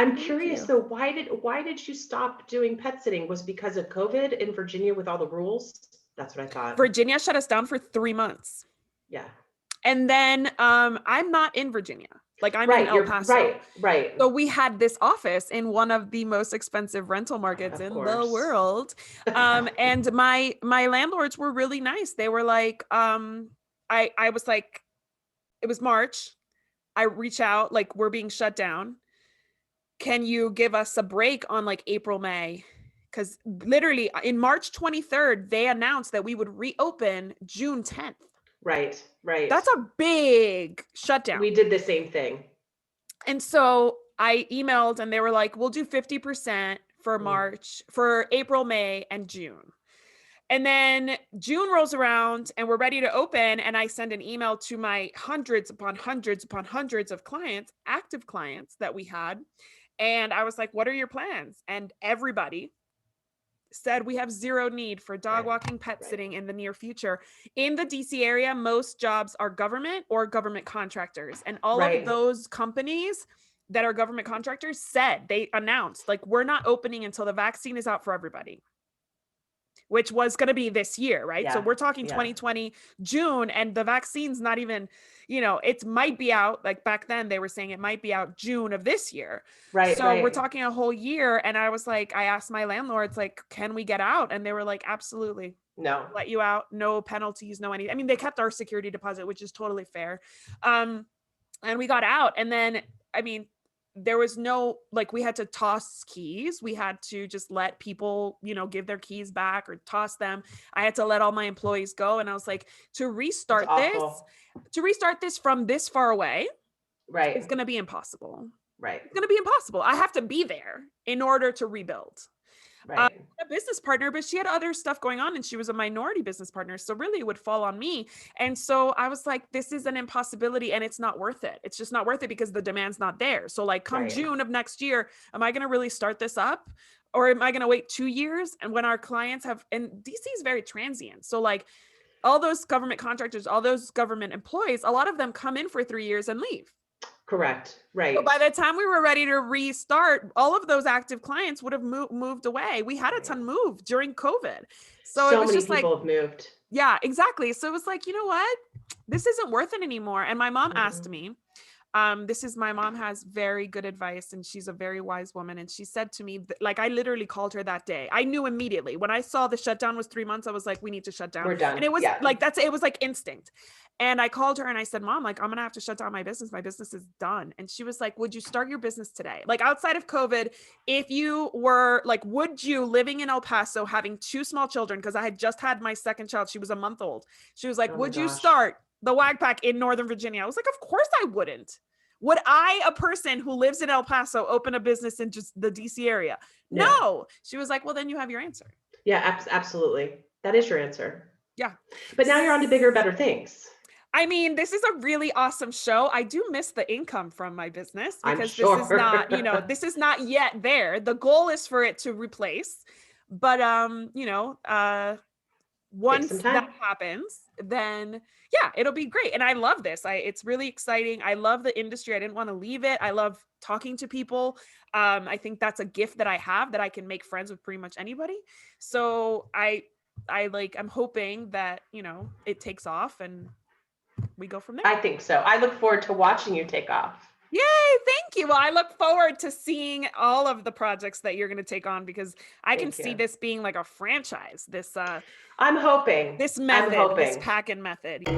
I'm Thank curious you. though, why did you stop doing pet sitting? Was it because of COVID in Virginia with all the rules? That's what I thought. Virginia shut us down for 3 months. Yeah. And then I'm not in Virginia. Like I'm in Right. El You're Paso. right. Right. So we had this office in one of the most expensive rental markets Of in the course. world. And my landlords were really nice. They were like, I was like, it was March. I reach out, like, we're being shut down. Can you give us a break on like April, May? Because literally in March 23rd, they announced that we would reopen June 10th. Right. Right. That's a big shutdown. We did the same thing. And so I emailed and they were like, we'll do 50% for Mm. March, for April, May, and June. And then June rolls around and we're ready to open. And I send an email to my hundreds upon hundreds upon hundreds of clients, active clients that we had. And I was like, what are your plans? And everybody said we have zero need for dog Right. walking, pet Right. sitting in the near future. In the DC area, most jobs are government or government contractors. And all of Right. those companies that are government contractors said, they announced, like, we're not opening until the vaccine is out for everybody, which was going to be this year, right? So Yeah. we're talking Yeah. 2020 June, and the vaccine's not even, it might be out. Like back then they were saying it might be out June of this year. Right. So we're Right. talking a whole year. And I was like, I asked my landlords, like, can we get out? And they were like, absolutely. No. Let you out. No penalties, no anything. I mean, they kept our security deposit, which is totally fair. And we got out. And then, I mean, there was no, like, we had to toss keys. We had to just let people, give their keys back or toss them. I had to let all my employees go. And I was like, It's awful. to restart this from this far away, it's Right. going to be impossible. Right. It's going to be impossible. I have to be there in order to rebuild. Right. A business partner, but she had other stuff going on and she was a minority business partner. So really it would fall on me. And so I was like, this is an impossibility and it's not worth it. It's just not worth it because the demand's not there. So like come Right. June of next year, am I going to really start this up? Or am I going to wait 2 years? And when our clients have, and DC is very transient. So like all those government contractors, all those government employees, a lot of them come in for 3 years and leave. Correct. So Right. by the time we were ready to restart, all of those active clients would have moved away. We had a Right. ton move during COVID. So it So was many just like, people have moved. yeah, exactly. So it was like, you know what? This isn't worth it anymore. And my mom asked Mhm. me, my mom has very good advice and she's a very wise woman. And she said to me, like, I literally called her that day. I knew immediately when I saw the shutdown was 3 months, I was like, we need to shut down. We're done. And it was Yeah. like, it was like instinct. And I called her and I said, Mom, like, I'm going to have to shut down my business. My business is done. And she was like, would you start your business today? Like outside of COVID, if you were like, would you living in El Paso, having 2 small children, because I had just had my second child, she was a month old. She was like, Oh my would you gosh. start the Wag Pack in Northern Virginia? I was like, of course I wouldn't. Would I, a person who lives in El Paso, open a business in just the DC area? No. She was like, well, then you have your answer. Yeah, absolutely. That is your answer. Yeah. But now you're on to bigger, better things. I mean, this is a really awesome show. I do miss the income from my business because sure. this is not, this is not yet there. The goal is for it to replace, but once that happens, then yeah, it'll be great. And I love this. It's really exciting. I love the industry. I didn't want to leave it. I love talking to people. I think that's a gift that I have, that I can make friends with pretty much anybody. So I'm hoping that, it takes off and we go from there. I think so. I look forward to watching you take off. Yay, thank you. Well, I look forward to seeing all of the projects that you're going to take on because I can see this being like a franchise. I'm hoping. This method, this Packin method.